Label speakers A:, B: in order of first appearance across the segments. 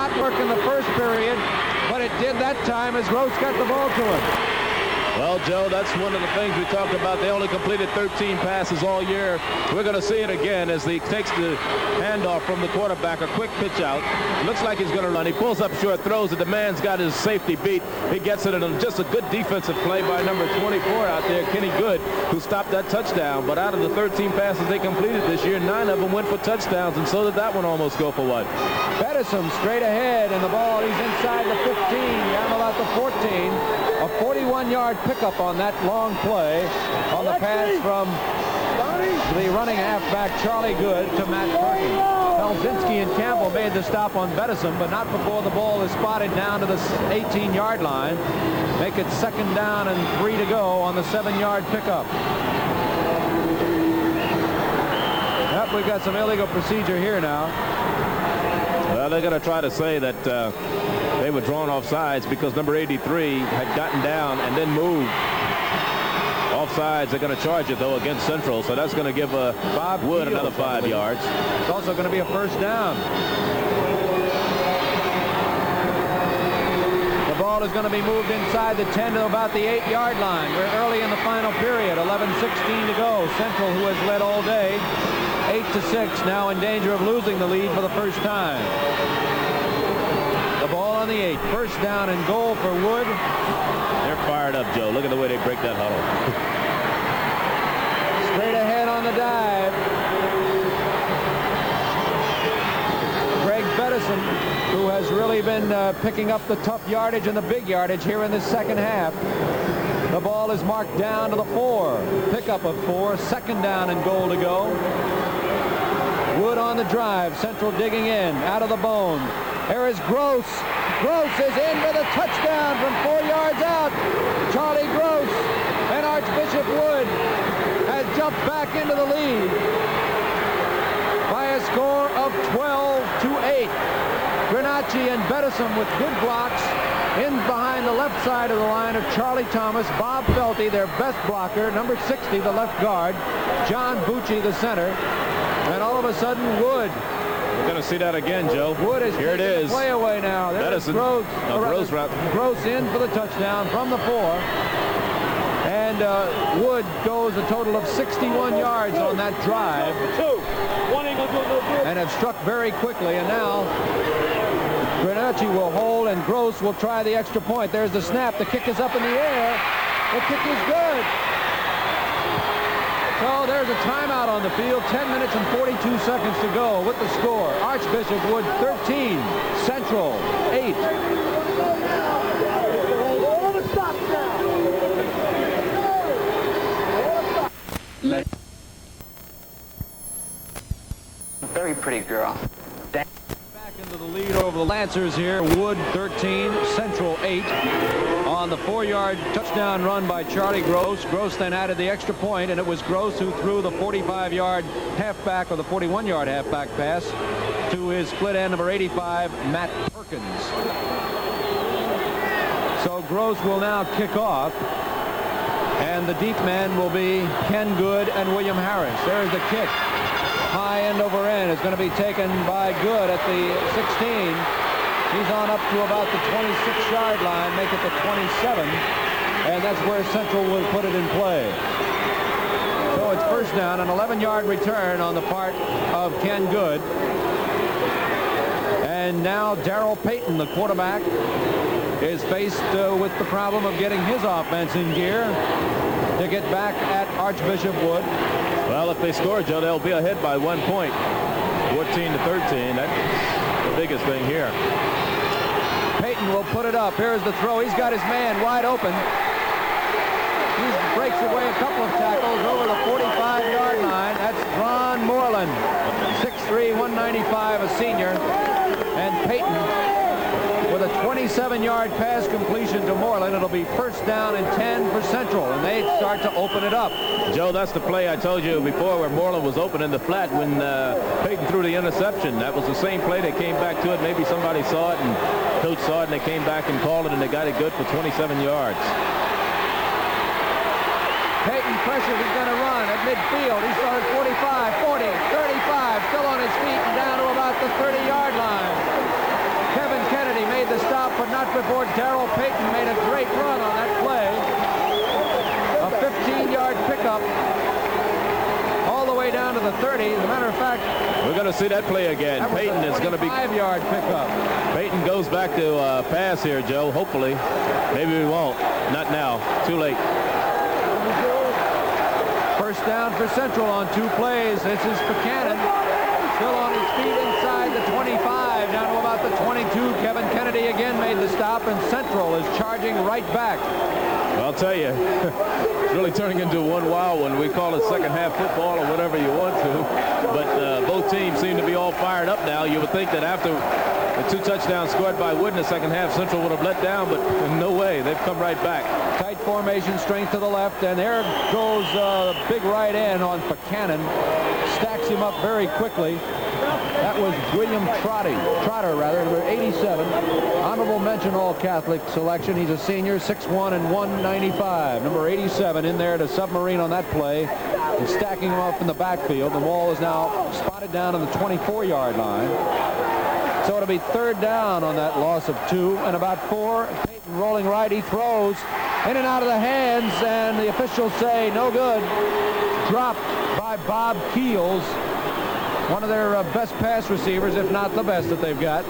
A: not work in the first period, but it did that time as Gross got the ball to him.
B: Well, Joe, that's one of the things we talked about. They only completed 13 passes all year. We're going to see it again as he takes the handoff from the quarterback. A quick pitch out. Looks like he's going to run. He pulls up short, throws it. The man's got his safety beat. He gets it, and just a good defensive play by number 24 out there, Kenny Good, who stopped that touchdown. But out of the 13 passes they completed this year, 9 of them went for touchdowns, and so did that one almost go for what?
A: Bedison straight ahead, and the ball, he's inside the 15, down about the 14. A 41-yard pickup on that long play on the pass from the running halfback Charlie Good to Matt Perkins. Pelzinski and Campbell made the stop on Bedison, but not before the ball is spotted down to the 18-yard line. Make it 2nd down and 3 to go on the 7-yard pickup. Yep, we've got some illegal procedure here now.
B: Well, they're going to try to say that they were drawn off sides because number 83 had gotten down and then moved. Offsides, they're going to charge it, though, against Central, so that's going to give Bob Wood another 5 yards.
A: It's also going to be a 1st down. The ball is going to be moved inside the 10 to about the 8-yard line. We're early in the final period, 11:16 to go. Central, who has led all day, 8-6, now in danger of losing the lead for the first time. The ball on the 8. 1st down and goal for Wood.
B: They're fired up, Joe. Look at the way they break that huddle.
A: Straight ahead on the dive. Greg Bedison, who has really been picking up the tough yardage and the big yardage here in this second half. The ball is marked down to the 4. Pickup of 4. 2nd down and goal to go. Wood on the drive. Central digging in. Out of the bone. Here is Gross. Gross is in for the touchdown from 4 yards out. Charlie Gross, and Archbishop Wood has jumped back into the lead by a score of 12-8. Granacci and Bedison with good blocks. In behind the left side of the line of Charlie Thomas, Bob Felty, their best blocker, number 60, the left guard, John Bucci, the center, and all of a sudden Wood.
B: We're going to see that again, Joe.
A: Wood is
B: here. It is.
A: Play away now. There's Gross. Gross in for the touchdown from the 4. And Wood goes a total of 61 yards on that drive. And have struck very quickly. And now Granacci will hold, and Gross will try the extra point. There's the snap. The kick is up in the air. The kick is good. So there's a timeout on the field. 10 minutes and 42 seconds to go with the score. Archbishop Wood 13, Central 8.
C: Very pretty girl.
A: Back into the lead over the Lancers here. Wood 13, Central 8. On the 4-yard touchdown run by Charlie Gross. Gross then added the extra point, and it was Gross who threw the 45-yard halfback, or the 41-yard halfback pass to his split end number 85, Matt Perkins. So Gross will now kick off, and the deep men will be Ken Good and William Harris. There's the kick. High end over end is going to be taken by Good at the 16. He's on up to about the 26-yard line, make it the 27, and that's where Central will put it in play. So it's 1st down, an 11-yard return on the part of Ken Good. And now Darrell Payton, the quarterback, is faced with the problem of getting his offense in gear to get back at Archbishop Wood.
B: Well, if they score, Joe, they'll be ahead by 1 point, 14-13. That's the biggest thing here.
A: Payton will put it up. Here's the throw. He's got his man wide open. He breaks away a couple of tackles over the 45-yard line. That's Ron Moreland, 6'3", 195, a senior. And Payton with a 27-yard pass completion to Moreland. It'll be 1st down and 10 for Central, and they start to open it up.
B: Joe, that's the play I told you before where Moreland was open in the flat when Payton threw the interception. That was the same play. They came back to it. Maybe somebody saw it, and coach saw it, and they came back and called it, and they got it good for 27 yards.
A: Payton pressure. He's going to run at midfield. He started 45, 40, 35, still on his feet and down to about the 30-yard line. Kevin made the stop, but not before Darrell Payton made a great run on that play. A 15-yard pickup all the way down to the 30. As a matter of fact,
B: we're going to see that play again. Payton is going to be
A: 5-yard pickup.
B: Payton goes back to pass here, Joe. Hopefully, maybe we won't. Not now. Too late.
A: First down for Central on 2 plays. This is Buchanan, still on his feet inside the 25, down to about the 22. Kevin Kennedy again made the stop, and Central is charging right back.
B: Well, I'll tell you, it's really turning into one wild one. We call it second half football or whatever you want to, but both teams seem to be all fired up now. You would think that after the 2 touchdowns scored by Wood in the second half, Central would have let down, but no way. They've come right back.
A: Tight formation, strength to the left, and there goes big right end on Buchanan. Stacks him up very quickly. That was William Trotter, number 87. Honorable mention All-Catholic selection. He's a senior, 6'1" and 195. Number 87 in there to submarine on that play and stacking him up in the backfield. The ball is now spotted down on the 24-yard line. So it'll be third down on that loss of 2 and about 4. Payton rolling right. He throws in and out of the hands, and the officials say no good. Dropped by Bob Keels, one of their best pass receivers, if not the best that they've got.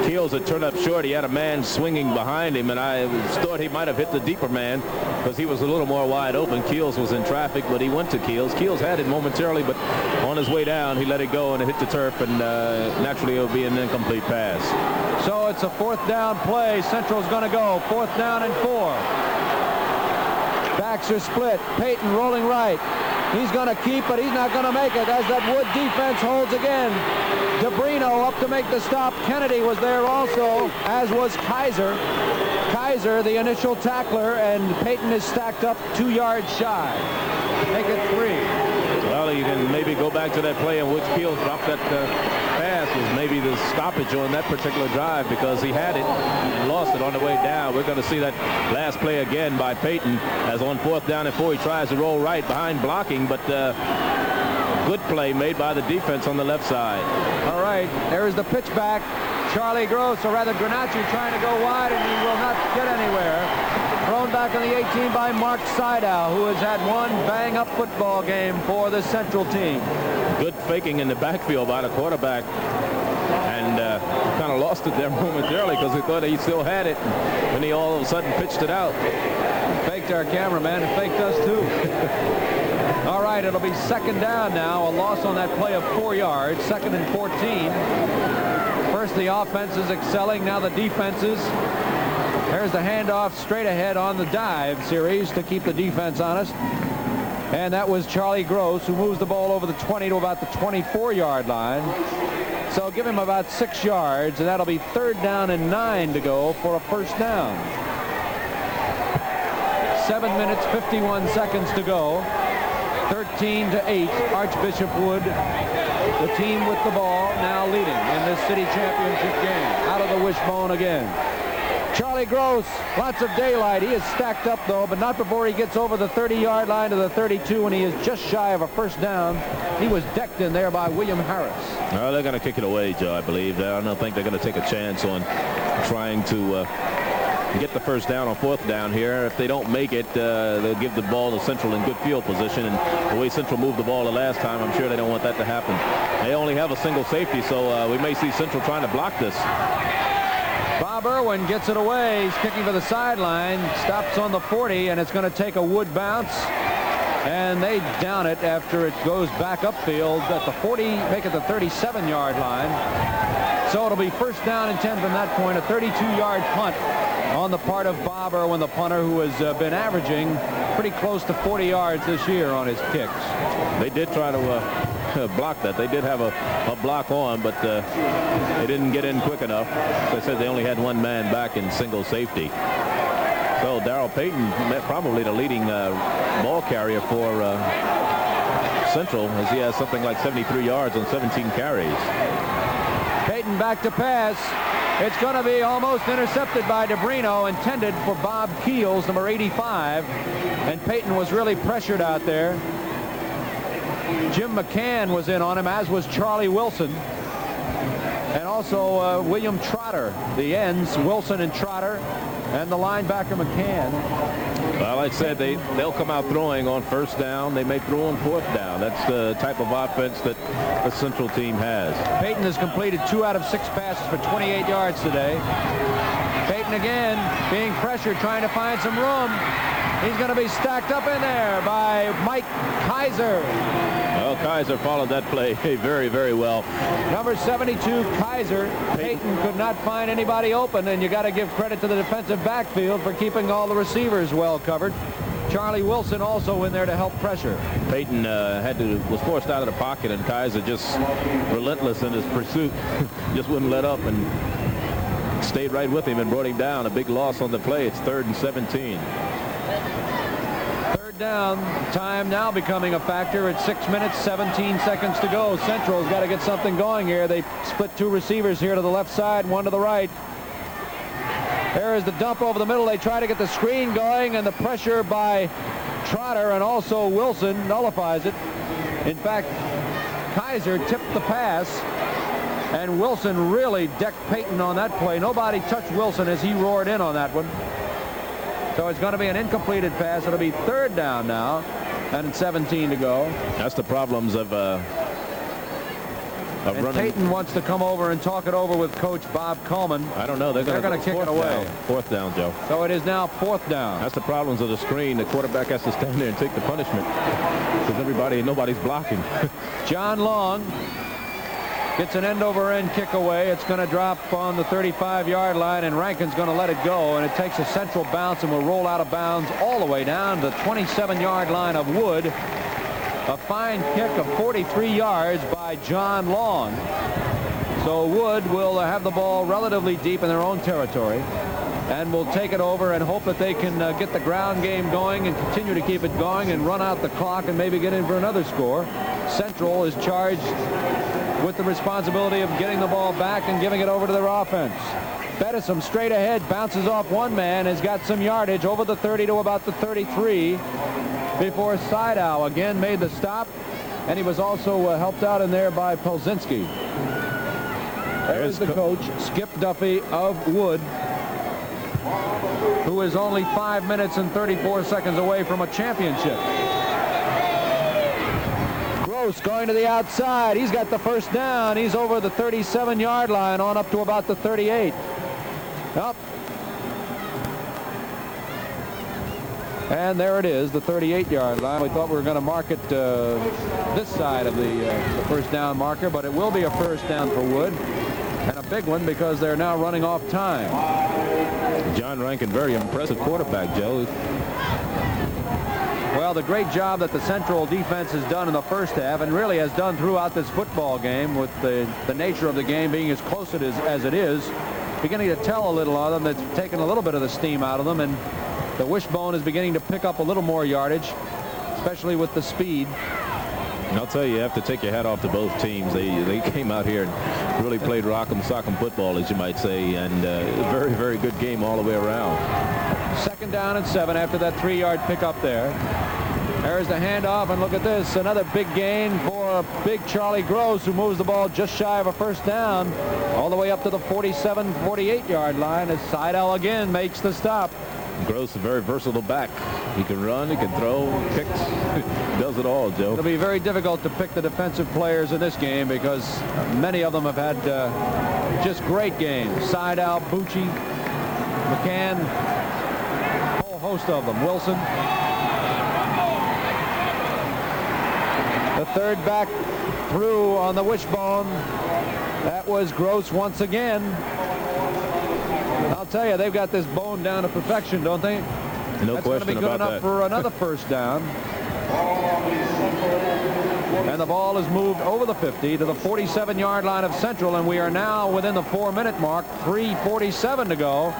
B: Keels had turned up short. He had a man swinging behind him, and I thought he might have hit the deeper man because he was a little more wide open. Keels was in traffic, but he went to Keels. Keels had it momentarily, but on his way down, he let it go and it hit the turf, and naturally it'll be an incomplete pass.
A: So it's a 4th down play. Central's going to go 4th down and 4. Backs are split. Payton rolling right. He's going to keep, but he's not going to make it as that Wood defense holds again. DeBrino up to make the stop. Kennedy was there also, as was Kaiser. Kaiser, the initial tackler, and Payton is stacked up 2 yards shy. Make it 3.
B: Well, you can maybe go back to that play in which Keels dropped that pass was maybe the stoppage on that particular drive because he had it and lost it on the way down. We're going to see that last play again by Payton as on 4th down and 4 he tries to roll right behind blocking, but good play made by the defense on the left side.
A: All right, there's the pitch back. Charlie Gross, or rather Granacci, trying to go wide, and he will not get anywhere. Thrown back on the 18 by Mark Sydow, who has had one bang-up football game for the Central team.
B: Good faking in the backfield by the quarterback, and kind of lost it there momentarily because he thought he still had it when he all of a sudden pitched it out.
A: Faked our cameraman and faked us too. All right, it'll be 2nd down now. A loss on that play of 4 yards. 2nd and 14. First the offense is excelling, now the defenses. There's the handoff straight ahead on the dive series to keep the defense honest. And that was Charlie Gross, who moves the ball over the 20 to about the 24-yard line. So give him about 6 yards, and that'll be 3rd down and 9 to go for a 1st down. 7 minutes, 51 seconds to go. 13-8, Archbishop Wood, the team with the ball, now leading in this city championship game. Out of the wishbone again. Charlie Gross, lots of daylight. He is stacked up, though, but not before he gets over the 30-yard line to the 32, and he is just shy of a 1st down. He was decked in there by William Harris.
B: Well, they're going to kick it away, Joe, I believe. I don't think they're going to take a chance on trying to get the 1st down on 4th down here. If they don't make it, they'll give the ball to Central in good field position, and the way Central moved the ball the last time, I'm sure they don't want that to happen. They only have a single safety, so we may see Central trying to block this.
A: Bob Irwin gets it away. He's kicking for the sideline. Stops on the 40, and it's going to take a Wood bounce. And they down it after it goes back upfield at the 40, make it the 37-yard line. So it'll be 1st down and 10 from that point. A 32-yard punt on the part of Bob Irwin, the punter, who has been averaging pretty close to 40 yards this year on his kicks.
B: They did try to block that. They did have a block on, but they didn't get in quick enough. As I said, they only had 1 man back in single safety. So Darrell Payton, probably the leading ball carrier for Central, as he has something like 73 yards on 17 carries.
A: Payton back to pass. It's going to be almost intercepted by DeBrino, intended for Bob Keels, number 85. And Payton was really pressured out there. Jim McCann was in on him, as was Charlie Wilson. And also William Trotter, the ends, Wilson and Trotter, and the linebacker McCann.
B: Well, like I said, they'll come out throwing on first down. They may throw on fourth down. That's the type of offense that the Central team has.
A: Peyton has completed 2 out of 6 passes for 28 yards today. Peyton again being pressured, trying to find some room. He's going to be stacked up in there by Mike Kaiser.
B: Well, Kaiser followed that play very, very well.
A: Number 72, Kaiser. Peyton could not find anybody open, and you got to give credit to the defensive backfield for keeping all the receivers well covered. Charlie Wilson also in there to help pressure.
B: Peyton was forced out of the pocket, and Kaiser just relentless in his pursuit. Just wouldn't let up and stayed right with him and brought him down. A big loss on the play. It's 3rd and 17.
A: Third down, time now becoming a factor at 6 minutes, 17 seconds to go. Central's got to get something going here. They split 2 receivers here to the left side, 1 to the right. There is the dump over the middle. They try to get the screen going, and the pressure by Trotter and also Wilson nullifies it. In fact, Kaiser tipped the pass, and Wilson really decked Peyton on that play. Nobody touched Wilson as he roared in on that one. So it's going to be an incompleted pass. It'll be 3rd down now, and 17 to go.
B: That's the problems of
A: and
B: running.
A: Peyton wants to come over and talk it over with Coach Bob Coleman.
B: I don't know. They're going to
A: kick it away.
B: Fourth down, Joe.
A: So it is now 4th down.
B: That's the problems of the screen. The quarterback has to stand there and take the punishment because nobody's blocking.
A: John Long gets an end-over-end kick away. It's going to drop on the 35-yard line, and Rankin's going to let it go, and it takes a Central bounce and will roll out of bounds all the way down to the 27-yard line of Wood. A fine kick of 43 yards by John Long. So Wood will have the ball relatively deep in their own territory and will take it over and hope that they can get the ground game going and continue to keep it going and run out the clock and maybe get in for another score. Central is charged with the responsibility of getting the ball back and giving it over to their offense. Bedison straight ahead, bounces off one man, has got some yardage over the 30 to about the 33 before Seidow again made the stop, and he was also helped out in there by Pelzinski. There's the coach, Skip Duffy of Wood, who is only 5 minutes and 34 seconds away from a championship. Gross going to the outside. He's got the first down. He's over the 37-yard line on up to about the 38. Up. And there it is, the 38-yard line. We thought we were going to mark it this side of the first down marker, but it will be a first down for Wood. And a big one because they're now running off time.
B: John Rankin, very impressive quarterback, Joe.
A: Well, the great job that the Central defense has done in the first half and really has done throughout this football game, with the nature of the game being as close as it is, beginning to tell a little on them. That's taken a little bit of the steam out of them, and the wishbone is beginning to pick up a little more yardage, especially with the speed.
B: And I'll tell you, you have to take your hat off to both teams. They came out here and really played rock'em sock'em football, as you might say, and very, very good game all the way around.
A: 2nd down and 7 after that 3-yard pickup there. There's the handoff, and look at this, another big gain for big Charlie Gross, who moves the ball just shy of a first down all the way up to the 47, 48-yard line as Seidow again makes the stop.
B: Gross is a very versatile back. He can run, he can throw, kicks, does it all, Joe.
A: It'll be very difficult to pick the defensive players in this game because many of them have had just great games. Seidow, Bucci, McCann, a whole host of them. Wilson. The third back through on the wishbone. That was Gross once again. I'll tell you, they've got this bone down to perfection, don't they?
B: No question about that.
A: That's going to be good enough for another first down. And the ball is moved over the 50 to the 47-yard line of Central, and we are now within the 4-minute mark, 3:47 to go,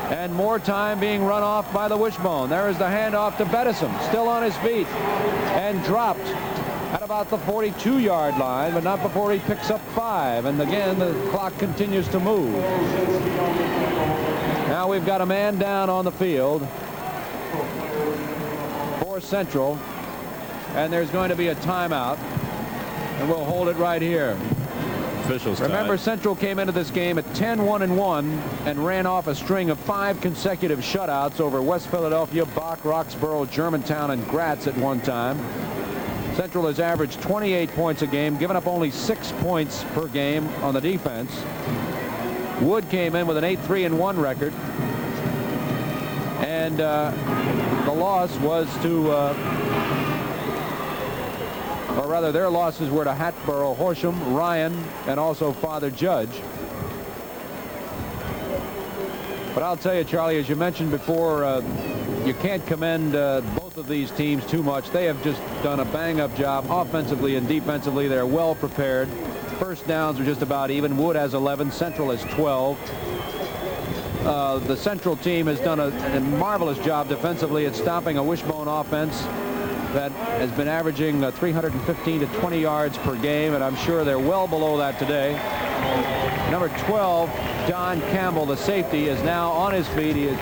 A: and more time being run off by the wishbone. There is the handoff to Bedison, still on his feet, and dropped at about the 42-yard line, but not before he picks up 5. And again, the clock continues to move. Now we've got a man down on the field for Central, and there's going to be a timeout, and we'll hold it right here.
B: officials.
A: Remember, Central came into this game at 10-1-1 and ran off a string of 5 consecutive shutouts over West Philadelphia, Bach, Roxborough, Germantown, and Gratz at one time. Central has averaged 28 points a game, given up only 6 points per game on the defense. Wood came in with an 8-3-1 record. And the loss was to, or rather their losses were to Hatboro, Horsham, Ryan, and also Father Judge. But I'll tell you, Charlie, as you mentioned before, you can't commend both of these teams too much. They have just done a bang-up job offensively and defensively. They're well prepared. First downs are just about even. Wood has 11. Central has 12. The Central team has done a marvelous job defensively at stopping a wishbone offense that has been averaging 315 to 20 yards per game, and I'm sure they're well below that today. Number 12, Don Campbell, the safety, is now on his feet.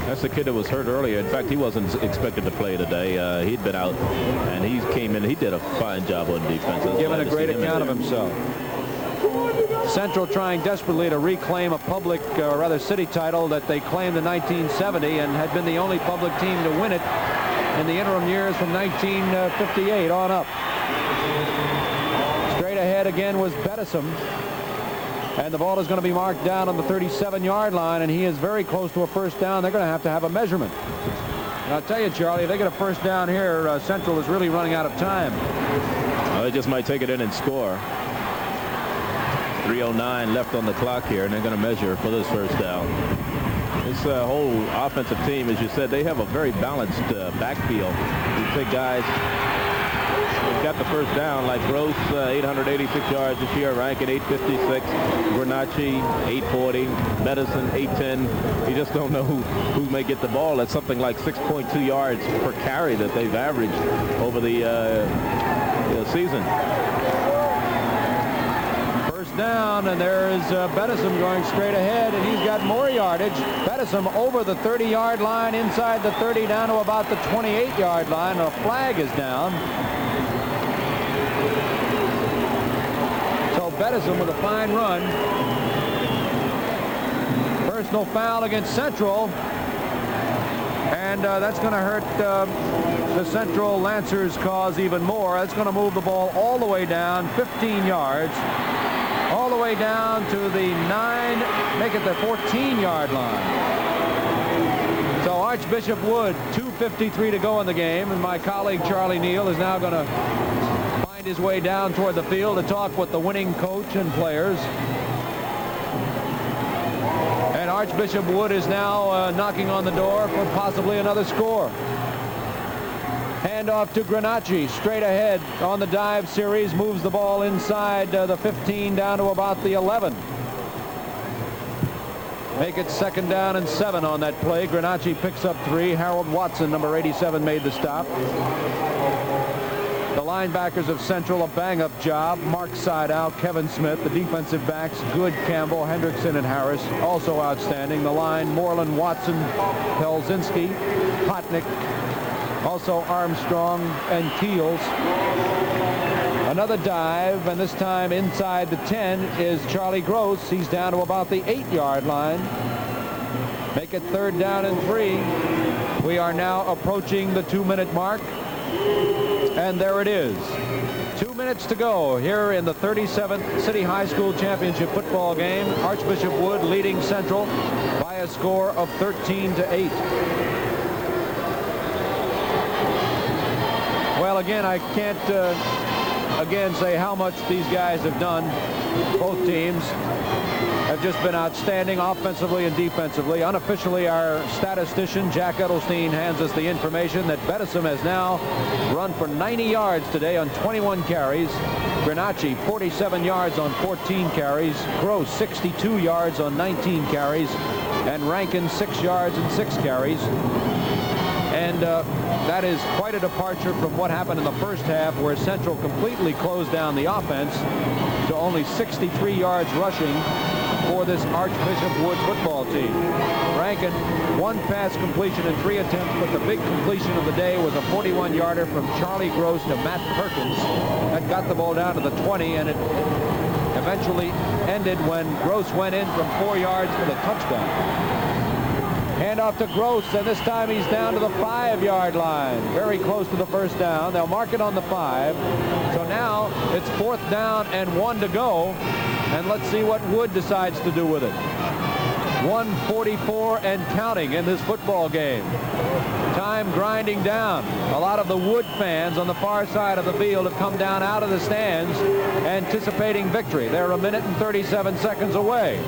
B: That's the kid that was hurt earlier. In fact, he wasn't expected to play today. He'd been out, and he came in. He did a fine job on defense.
A: Giving a great account of himself. Central trying desperately to reclaim a public, or rather city title that they claimed in 1970 and had been the only public team to win it in the interim years from 1958 on up. Straight ahead again was Bettison. And the ball is going to be marked down on the 37-yard line, and he is very close to a first down. They're going to have a measurement. And I'll tell you, Charlie, if they get a first down here, Central is really running out of time.
B: Well, they just might take it in and score. 3:09 left on the clock here, and they're going to measure for this first down. This whole offensive team, as you said, they have a very balanced backfield. You take guys who've got the first down, like Gross, 886 yards this year, Rankin 856, Granacci 840, Bettison 810. You just don't know who may get the ball. That's something like 6.2 yards per carry that they've averaged over the season.
A: Down, and there is Bettison going straight ahead, and he's got more yardage. Bettison over the 30-yard line, inside the 30, down to about the 28-yard line. A flag is down. So Bettison with a fine run. Personal foul against Central, and that's going to hurt the Central Lancers' cause even more. That's going to move the ball all the way down 15 yards. All the way down to the make it the 14-yard line. So Archbishop Wood, 2:53 to go in the game, and my colleague Charlie Neal is now going to find his way down toward the field to talk with the winning coach and players. And Archbishop Wood is now knocking on the door for possibly another score. Handoff to Granacci, straight ahead on the dive series, moves the ball inside the 15 down to about the 11. Make it 2nd down and 7 on that play. Granacci picks up 3. Harold Watson, number 87, made the stop. The linebackers of Central, a bang-up job. Mark Seidow, Kevin Smith. The defensive backs, Good, Campbell, Hendrickson, and Harris, also outstanding. The line, Moreland, Watson, Pelzinski, Potnick, also Armstrong and Keels. Another dive, and this time inside the 10 is Charlie Gross. He's down to about the 8-yard line. Make it 3rd down and 3. We are now approaching the 2-minute mark. And there it is. 2 minutes to go here in the 37th City High School Championship football game. Archbishop Wood leading Central by a score of 13-8. Well, again, I can't again say how much these guys have done. Both teams have just been outstanding offensively and defensively. Unofficially, our statistician Jack Edelstein hands us the information that Bettison has now run for 90 yards today on 21 carries. Granacci 47 yards on 14 carries. Gross 62 yards on 19 carries, and Rankin 6 yards and 6 carries. And that is quite a departure from what happened in the first half, where Central completely closed down the offense to only 63 yards rushing for this Archbishop Wood football team. Rankin, 1 pass completion in 3 attempts, but the big completion of the day was a 41-yarder from Charlie Gross to Matt Perkins. That got the ball down to the 20, and it eventually ended when Gross went in from 4 yards for the touchdown. Hand off to Gross, and this time he's down to the 5-yard line. Very close to the first down. They'll mark it on the 5. So now it's 4th down and 1 to go. And let's see what Wood decides to do with it. 1:44 and counting in this football game. Time grinding down. A lot of the Wood fans on the far side of the field have come down out of the stands anticipating victory. They're 1 minute and 37 seconds away.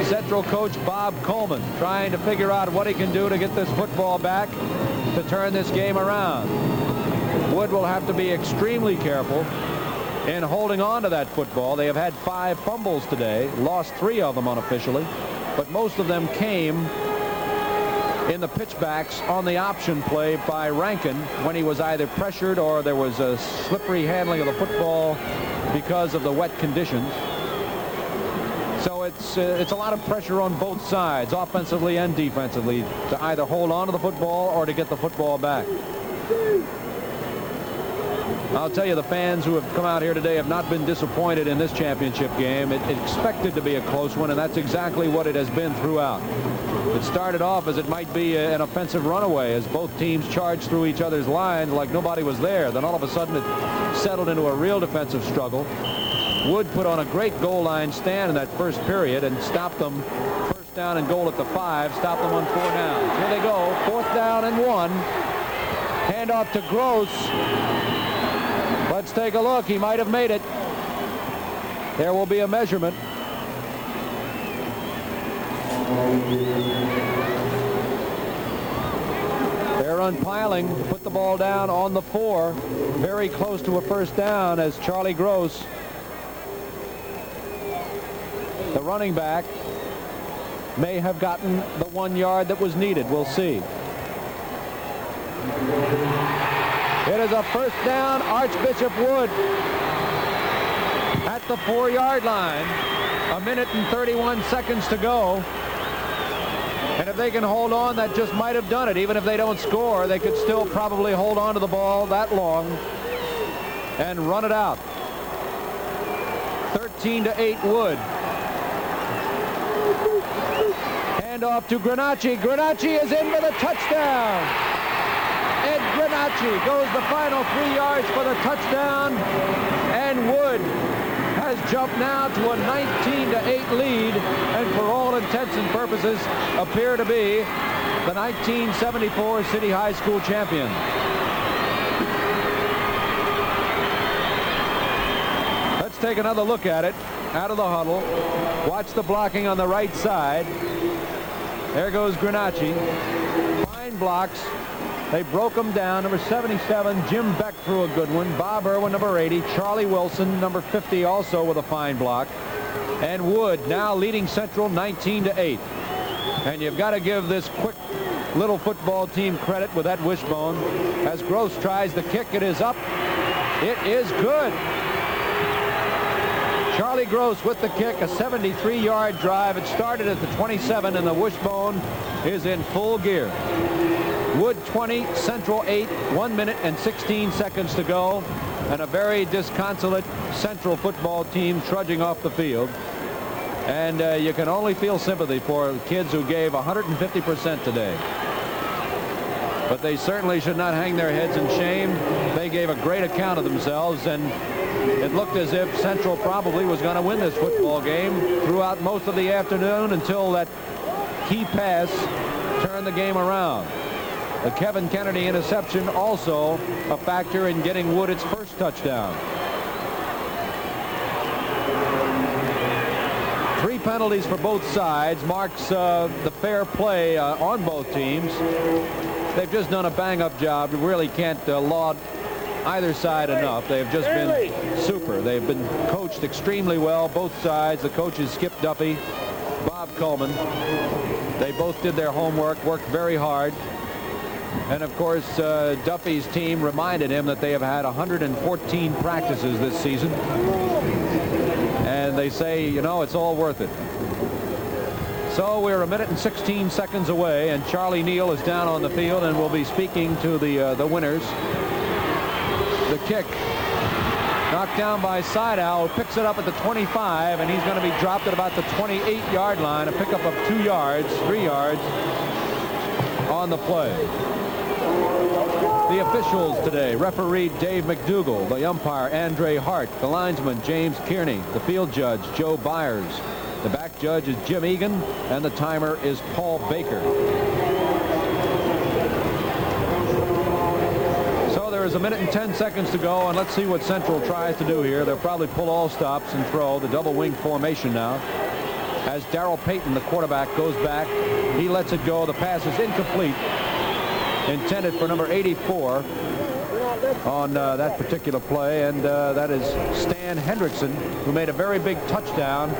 A: Central coach Bob Coleman trying to figure out what he can do to get this football back to turn this game around. Wood will have to be extremely careful in holding on to that football. They have had 5 fumbles today, lost 3 of them unofficially, but most of them came in the pitchbacks on the option play by Rankin when he was either pressured or there was a slippery handling of the football because of the wet conditions. So it's a lot of pressure on both sides, offensively and defensively, to either hold on to the football or to get the football back. I'll tell you, the fans who have come out here today have not been disappointed in this championship game. It expected to be a close one, and that's exactly what it has been throughout. It started off as it might be an offensive runaway as both teams charged through each other's lines like nobody was there. Then all of a sudden it settled into a real defensive struggle. Wood put on a great goal line stand in that first period and stopped them. First down and goal at the 5, stopped them on 4 downs. Here they go, 4th down and 1. Hand off to Gross. Let's take a look. He might have made it. There will be a measurement. They're unpiling, put the ball down on the 4. Very close to a first down as Charlie Gross, the running back, may have gotten the 1 yard that was needed. We'll see. It is a first down, Archbishop Wood at the 4-yard line. 1 minute and 31 seconds to go. And if they can hold on, that just might have done it. Even if they don't score, they could still probably hold on to the ball that long and run it out. 13-8 Wood. Hand off to Granacci. Granacci is in for the touchdown. Ed Granacci goes the final 3 yards for the touchdown, and Wood has jumped now to a 19-8 lead, and for all intents and purposes appear to be the 1974 City High School champion. Let's take another look at it out of the huddle. Watch the blocking on the right side. There goes Granacci. Fine blocks. They broke him down. Number 77, Jim Beck threw a good one. Bob Irwin, number 80. Charlie Wilson, number 50, also with a fine block. And Wood now leading Central 19-8. And you've got to give this quick little football team credit with that wishbone. As Gross tries the kick, it is up. It is good. Charlie Gross with the kick, a 73-yard drive. It started at the 27, and the wishbone is in full gear. Wood 20, Central 8, 1 minute and 16 seconds to go, and a very disconsolate Central football team trudging off the field. And you can only feel sympathy for kids who gave 150% today. But they certainly should not hang their heads in shame. They gave a great account of themselves, and it looked as if Central probably was going to win this football game throughout most of the afternoon until that key pass turned the game around. The Kevin Kennedy interception also a factor in getting Wood its first touchdown. 3 penalties for both sides marks the fair play on both teams. They've just done a bang-up job. You really can't laud either side enough. They've just been super. They've been coached extremely well, both sides. The coaches, Skip Duffy, Bob Coleman. They both did their homework, worked very hard. And of course, Duffy's team reminded him that they have had 114 practices this season. And they say, you know, it's all worth it. So we're 1 minute and 16 seconds away, and Charlie Neal is down on the field and will be speaking to the winners. The kick Knocked down by Seidow, who picks it up at the 25, and he's going to be dropped at about the 28-yard line. A pickup of 3 yards on the play. The officials today: referee Dave McDougall, the umpire Andre Hart, the linesman James Kearney, the field judge Joe Byers, the back judge is Jim Egan, and the timer is Paul Baker. There is 1 minute and 10 seconds to go, and let's see what Central tries to do here. They'll probably pull all stops and throw the double wing formation now. As Darrell Payton, the quarterback, goes back, he lets it go. The pass is incomplete, intended for number 84 on that particular play, and that is Stan Hendrickson, who made a very big touchdown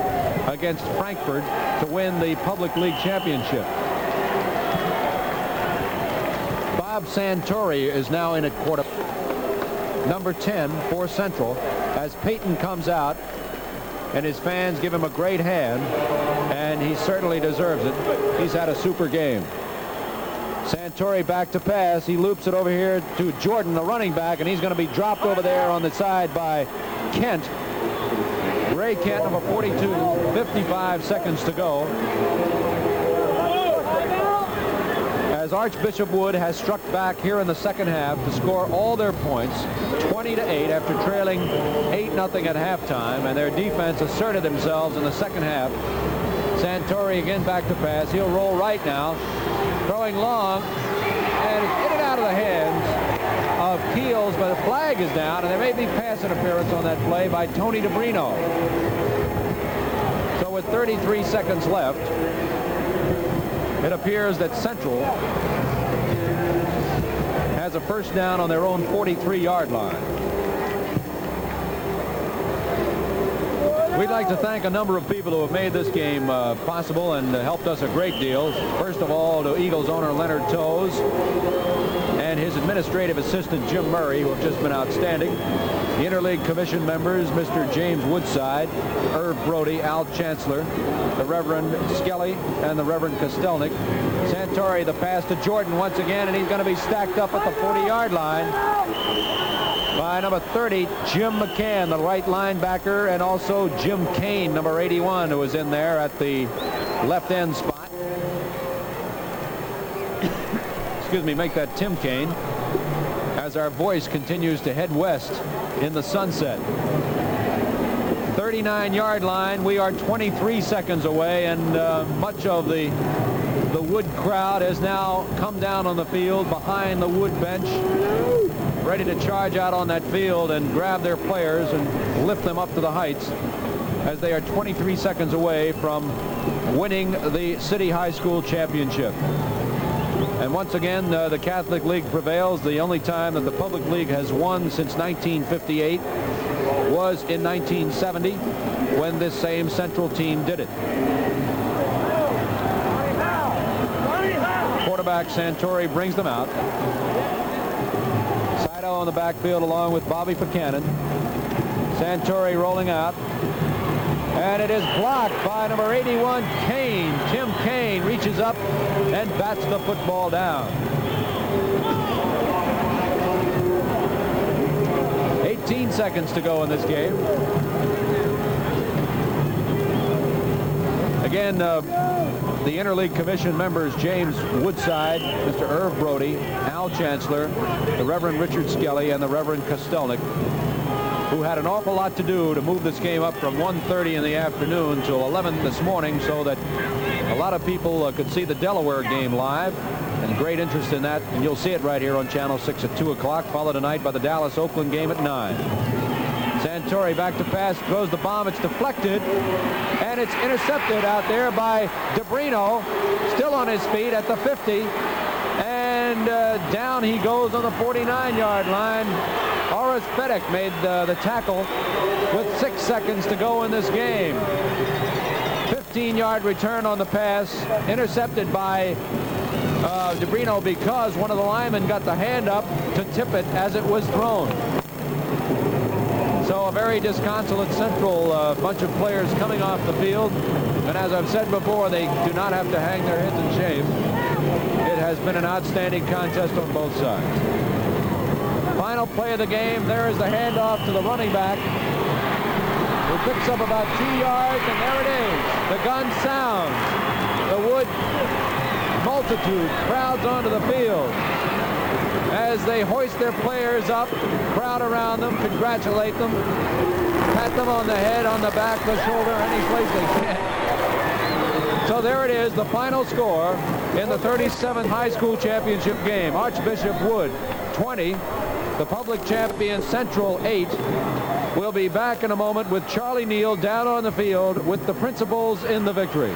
A: against Frankfurt to win the Public League Championship. Bob Santori is now in at quarterback, number 10 for Central, as Payton comes out, and his fans give him a great hand, and he certainly deserves it. He's had a super game. Santori back to pass. He loops it over here to Jordan, the running back, and he's going to be dropped over there on the side by Kent. Ray Kent, number 42, 55 seconds to go. As Archbishop Wood has struck back here in the second half to score all their points, 20-8 after trailing 8-0 at halftime, and their defense asserted themselves in the second half. Santori again back to pass. He'll roll right now, throwing long, and hit it out of the hands of Keels, but the flag is down, and there may be pass interference on that play by Tony DeBrino. So with 33 seconds left, it appears that Central has a first down on their own 43-yard line. We'd like to thank a number of people who have made this game possible and helped us a great deal. First of all, to Eagles owner Leonard Toews and his administrative assistant Jim Murray, who have just been outstanding. The Interleague Commission members, Mr. James Woodside, Irv Brody, Al Chancellor, the Reverend Skelly, and the Reverend Kostelnik. Santori, the pass to Jordan once again, and he's going to be stacked up at the 40-yard line by number 30, Jim McCann, the right linebacker, and also Jim Kane, number 81, who was in there at the left end spot. Excuse me, make that Tim Kane, as our voice continues to head west in the sunset. 39-yard line. We are 23 seconds away, and much of the Wood crowd has now come down on the field behind the Wood bench, ready to charge out on that field and grab their players and lift them up to the heights, as they are 23 seconds away from winning the City High School Championship. And once again, the Catholic League prevails. The only time that the Public League has won since 1958 was in 1970, when this same Central team did it. Quarterback Santori brings them out. Seidow on the backfield along with Bobby Buchanan. Santori rolling out. And it is blocked by number 81, Kane. Tim Kane reaches up and bats the football down. 18 seconds to go in this game. Again, the Interleague Commission members, James Woodside, Mr. Irv Brody, Al Chancellor, the Reverend Richard Skelly, and the Reverend Kostelnik, who had an awful lot to do to move this game up from 1:30 in the afternoon till 11 this morning, so that a lot of people could see the Delaware game live, and great interest in that. And you'll see it right here on Channel 6 at 2 o'clock, followed tonight by the Dallas-Oakland game at 9. Santori back to pass, throws the bomb. It's deflected, and it's intercepted out there by DeBrino, still on his feet at the 50. And down he goes on the 49-yard line. Horace Fedek made the tackle with 6 seconds to go in this game. 15-yard return on the pass, intercepted by DeBrino because one of the linemen got the hand up to tip it as it was thrown. So a very disconsolate Central bunch of players coming off the field. And as I've said before, they do not have to hang their heads in shame. It has been an outstanding contest on both sides. Final play of the game. There is the handoff to the running back, who picks up about 2 yards, and there it is. The gun sounds. The Wood multitude crowds onto the field as they hoist their players up, crowd around them, congratulate them, pat them on the head, on the back, the shoulder, any place they can. So there it is, the final score in the 37th high school championship game. Archbishop Wood 20, the public champion Central 8. We'll be back in a moment with Charlie Neal down on the field with the principals in the victory.